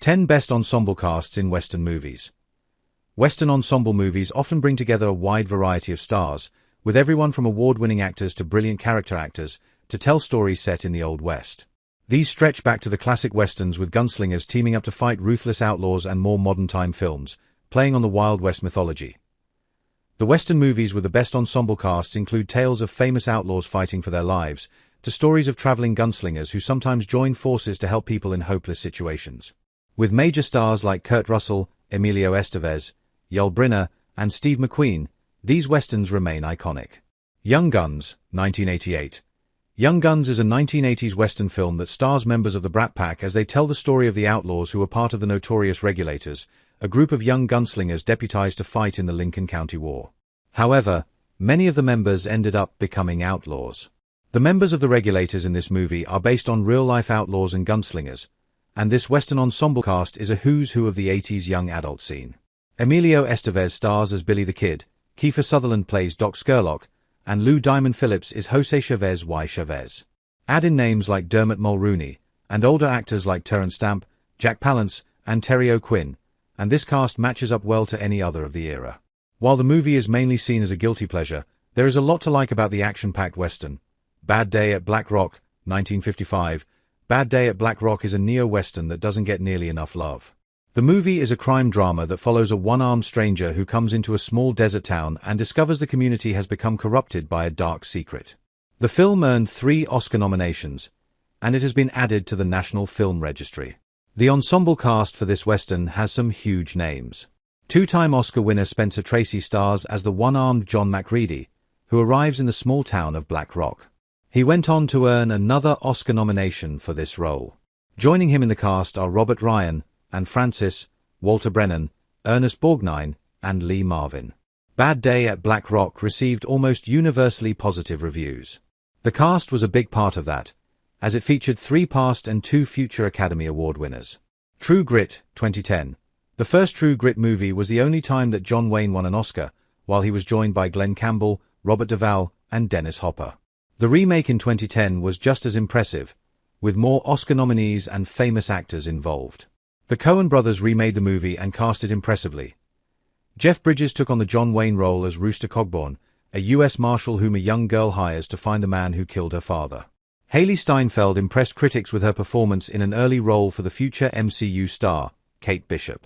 10 Best Ensemble Casts in Western Movies. Western ensemble movies often bring together a wide variety of stars, with everyone from award-winning actors to brilliant character actors, to tell stories set in the Old West. These stretch back to the classic westerns with gunslingers teaming up to fight ruthless outlaws and more modern-time films, playing on the Wild West mythology. The Western movies with the best ensemble casts include tales of famous outlaws fighting for their lives, to stories of traveling gunslingers who sometimes join forces to help people in hopeless situations. With major stars like Kurt Russell, Emilio Estevez, Yul Brynner, and Steve McQueen, these westerns remain iconic. Young Guns, 1988. Young Guns is a 1980s western film that stars members of the Brat Pack as they tell the story of the outlaws who were part of the notorious Regulators, a group of young gunslingers deputized to fight in the Lincoln County War. However, many of the members ended up becoming outlaws. The members of the Regulators in this movie are based on real-life outlaws and gunslingers, and this Western ensemble cast is a who's who of the 80s young adult scene. Emilio Estevez stars as Billy the Kid, Kiefer Sutherland plays Doc Scurlock, and Lou Diamond Phillips is Jose Chavez y Chavez. Add in names like Dermot Mulrooney, and older actors like Terrence Stamp, Jack Palance, and Terry O'Quinn, and this cast matches up well to any other of the era. While the movie is mainly seen as a guilty pleasure, there is a lot to like about the action-packed Western. Bad Day at Black Rock, 1955. Bad Day at Black Rock is a neo-Western that doesn't get nearly enough love. The movie is a crime drama that follows a one-armed stranger who comes into a small desert town and discovers the community has become corrupted by a dark secret. The film earned 3 Oscar nominations, and it has been added to the National Film Registry. The ensemble cast for this Western has some huge names. Two-time Oscar winner Spencer Tracy stars as the one-armed John McReady, who arrives in the small town of Black Rock. He went on to earn another Oscar nomination for this role. Joining him in the cast are Robert Ryan, Anne Francis, Walter Brennan, Ernest Borgnine, and Lee Marvin. Bad Day at Black Rock received almost universally positive reviews. The cast was a big part of that, as it featured 3 past and 2 future Academy Award winners. True Grit, 2010. The first True Grit movie was the only time that John Wayne won an Oscar, while he was joined by Glenn Campbell, Robert Duvall, and Dennis Hopper. The remake in 2010 was just as impressive, with more Oscar nominees and famous actors involved. The Coen brothers remade the movie and cast it impressively. Jeff Bridges took on the John Wayne role as Rooster Cogburn, a U.S. Marshal whom a young girl hires to find the man who killed her father. Haley Steinfeld impressed critics with her performance in an early role for the future MCU star, Kate Bishop.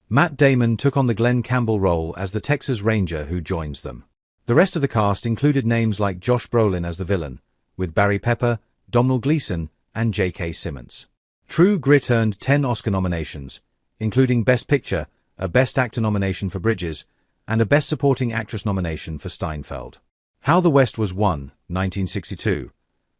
Matt Damon took on the Glenn Campbell role as the Texas Ranger who joins them. The rest of the cast included names like Josh Brolin as the villain, with Barry Pepper, Domhnall Gleeson, and J.K. Simmons. True Grit earned 10 Oscar nominations, including Best Picture, a Best Actor nomination for Bridges, and a Best Supporting Actress nomination for Steinfeld. How the West Was Won, 1962.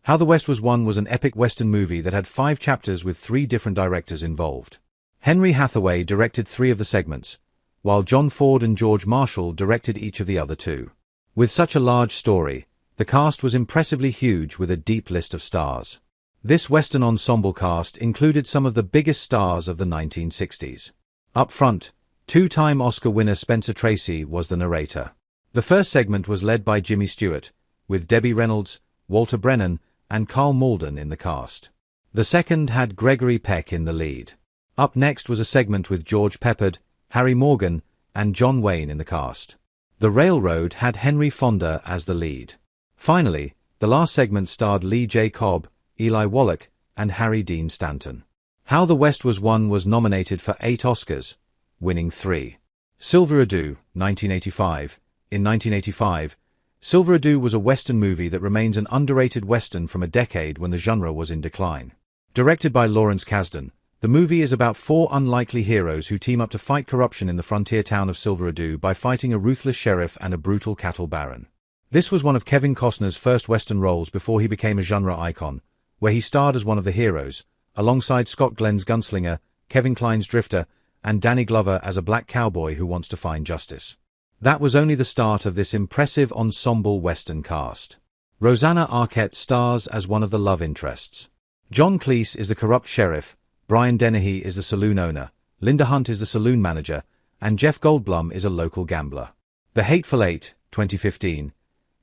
How the West Was Won was an epic Western movie that had 5 chapters with 3 different directors involved. Henry Hathaway directed 3 of the segments, while John Ford and George Marshall directed each of the other 2. With such a large story, the cast was impressively huge with a deep list of stars. This Western ensemble cast included some of the biggest stars of the 1960s. Up front, 2-time Oscar winner Spencer Tracy was the narrator. The first segment was led by Jimmy Stewart, with Debbie Reynolds, Walter Brennan, and Carl Malden in the cast. The second had Gregory Peck in the lead. Up next was a segment with George Peppard, Harry Morgan, and John Wayne in the cast. The Railroad had Henry Fonda as the lead. Finally, the last segment starred Lee J. Cobb, Eli Wallach, and Harry Dean Stanton. How the West Was Won was nominated for 8 Oscars, winning 3. Silverado, 1985. In 1985, Silverado was a Western movie that remains an underrated Western from a decade when the genre was in decline. Directed by Lawrence Kasdan, the movie is about 4 unlikely heroes who team up to fight corruption in the frontier town of Silverado by fighting a ruthless sheriff and a brutal cattle baron. This was one of Kevin Costner's first Western roles before he became a genre icon, where he starred as one of the heroes, alongside Scott Glenn's gunslinger, Kevin Kline's drifter, and Danny Glover as a black cowboy who wants to find justice. That was only the start of this impressive ensemble Western cast. Rosanna Arquette stars as one of the love interests. John Cleese is the corrupt sheriff, Brian Dennehy is the saloon owner, Linda Hunt is the saloon manager, and Jeff Goldblum is a local gambler. The Hateful Eight, 2015.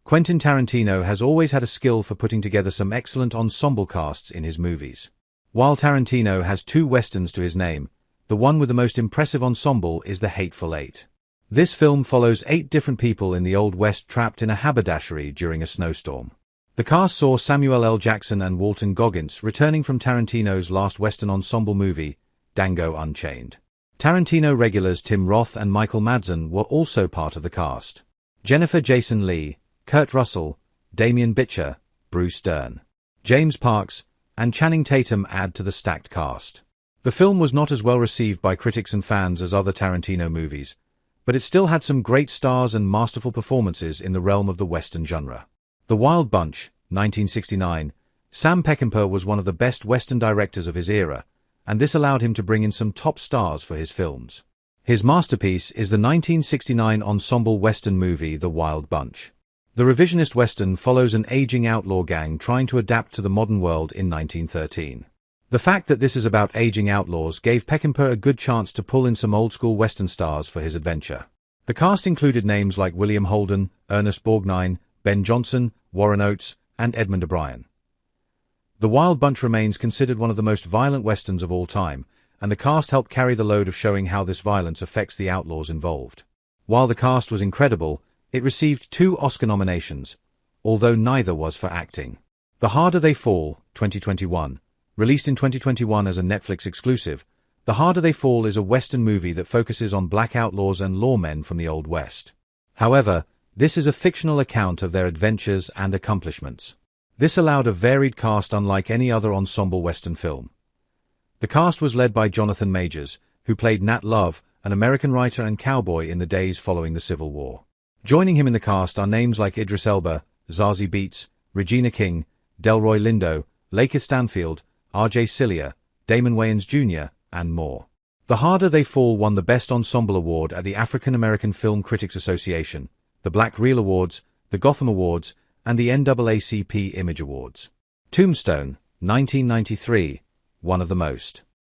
Quentin Tarantino has always had a skill for putting together some excellent ensemble casts in his movies. While Tarantino has 2 westerns to his name, the one with the most impressive ensemble is The Hateful Eight. This film follows 8 different people in the Old West trapped in a haberdashery during a snowstorm. The cast saw Samuel L. Jackson and Walton Goggins returning from Tarantino's last Western ensemble movie, Django Unchained. Tarantino regulars Tim Roth and Michael Madsen were also part of the cast. Jennifer Jason Leigh, Kurt Russell, Damian Bichir, Bruce Dern, James Parks, and Channing Tatum add to the stacked cast. The film was not as well received by critics and fans as other Tarantino movies, but it still had some great stars and masterful performances in the realm of the Western genre. The Wild Bunch, 1969, Sam Peckinpah was one of the best Western directors of his era, and this allowed him to bring in some top stars for his films. His masterpiece is the 1969 ensemble Western movie The Wild Bunch. The revisionist Western follows an aging outlaw gang trying to adapt to the modern world in 1913. The fact that this is about aging outlaws gave Peckinpah a good chance to pull in some old-school Western stars for his adventure. The cast included names like William Holden, Ernest Borgnine, Ben Johnson, Warren Oates, and Edmund O'Brien. The Wild Bunch remains considered one of the most violent Westerns of all time, and the cast helped carry the load of showing how this violence affects the outlaws involved. While the cast was incredible, it received 2 Oscar nominations, although neither was for acting. The Harder They Fall, 2021, released in 2021 as a Netflix exclusive, The Harder They Fall is a Western movie that focuses on black outlaws and lawmen from the Old West. However, this is a fictional account of their adventures and accomplishments. This allowed a varied cast unlike any other ensemble Western film. The cast was led by Jonathan Majors, who played Nat Love, an American writer and cowboy in the days following the Civil War. Joining him in the cast are names like Idris Elba, Zazie Beetz, Regina King, Delroy Lindo, Lakeith Stanfield, R.J. Cillier, Damon Wayans Jr., and more. The Harder They Fall won the Best Ensemble Award at the African American Film Critics Association, the Black Reel Awards, the Gotham Awards, and the NAACP Image Awards. Tombstone, 1993, one of the most.